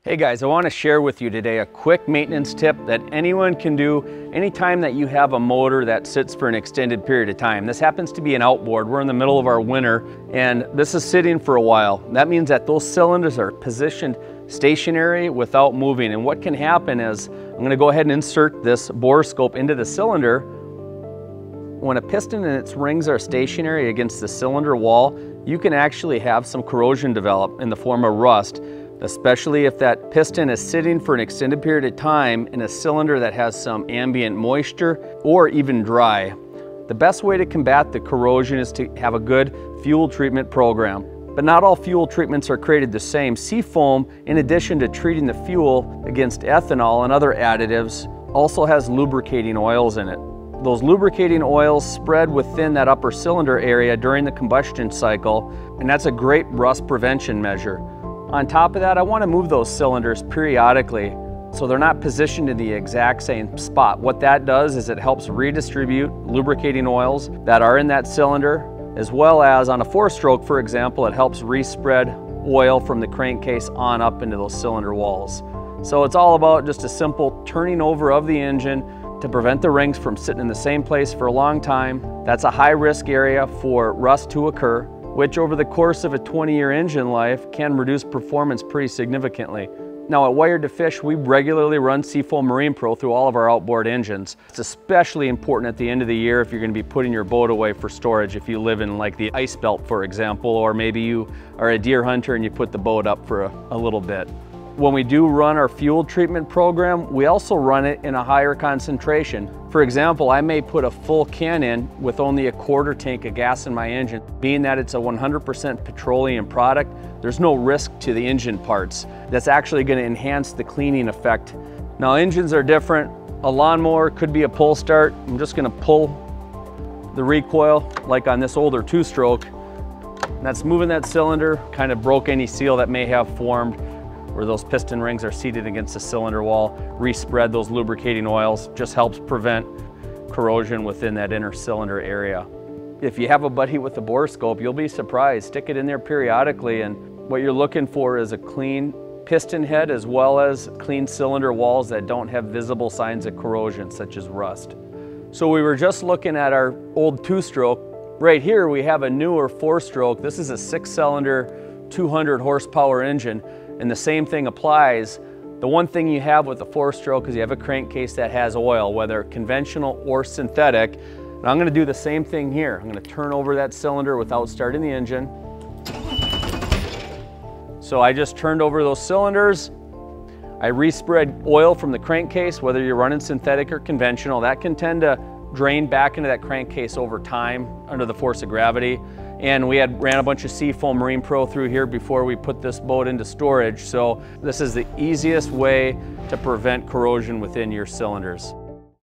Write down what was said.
Hey guys, I want to share with you today a quick maintenance tip that anyone can do anytime that you have a motor that sits for an extended period of time. This happens to be an outboard. We're in the middle of our winter and this is sitting for a while. That means that those cylinders are positioned stationary without moving. And what can happen is, I'm going to go ahead and insert this bore scope into the cylinder. When a piston and its rings are stationary against the cylinder wall, you can actually have some corrosion develop in the form of rust, especially if that piston is sitting for an extended period of time in a cylinder that has some ambient moisture or even dry. The best way to combat the corrosion is to have a good fuel treatment program. But not all fuel treatments are created the same. Seafoam, in addition to treating the fuel against ethanol and other additives, also has lubricating oils in it. Those lubricating oils spread within that upper cylinder area during the combustion cycle, and that's a great rust prevention measure. On top of that, I want to move those cylinders periodically so they're not positioned in the exact same spot. What that does is it helps redistribute lubricating oils that are in that cylinder, as well as on a 4-stroke, for example, it helps respread oil from the crankcase on up into those cylinder walls. So it's all about just a simple turning over of the engine to prevent the rings from sitting in the same place for a long time. That's a high-risk area for rust to occur, which over the course of a 20-year engine life can reduce performance pretty significantly. Now at Wired to Fish, we regularly run Seafoam Marine Pro through all of our outboard engines. It's especially important at the end of the year if you're going to be putting your boat away for storage, if you live in like the ice belt, for example, or maybe you are a deer hunter and you put the boat up for a little bit. When we do run our fuel treatment program, we also run it in a higher concentration. For example, I may put a full can in with only a quarter tank of gas in my engine. Being that it's a 100% petroleum product, there's no risk to the engine parts. That's actually going to enhance the cleaning effect. Now engines are different. A lawnmower could be a pull start. I'm just going to pull the recoil like on this older 2-stroke. That's moving that cylinder, kind of broke any seal that may have formed where those piston rings are seated against the cylinder wall. Respread those lubricating oils, just helps prevent corrosion within that inner cylinder area. If you have a buddy with a bore scope, you'll be surprised. Stick it in there periodically, and what you're looking for is a clean piston head as well as clean cylinder walls that don't have visible signs of corrosion such as rust. So we were just looking at our old 2-stroke. Right here we have a newer 4-stroke. This is a 6-cylinder, 200 horsepower engine. And the same thing applies. The one thing you have with the 4-stroke is you have a crankcase that has oil, whether conventional or synthetic. And I'm going to do the same thing here. I'm going to turn over that cylinder without starting the engine. So I just turned over those cylinders. I respread oil from the crankcase, whether you're running synthetic or conventional. That can tend to drain back into that crankcase over time under the force of gravity. And we ran a bunch of Seafoam Marine Pro through here before we put this boat into storage. So this is the easiest way to prevent corrosion within your cylinders.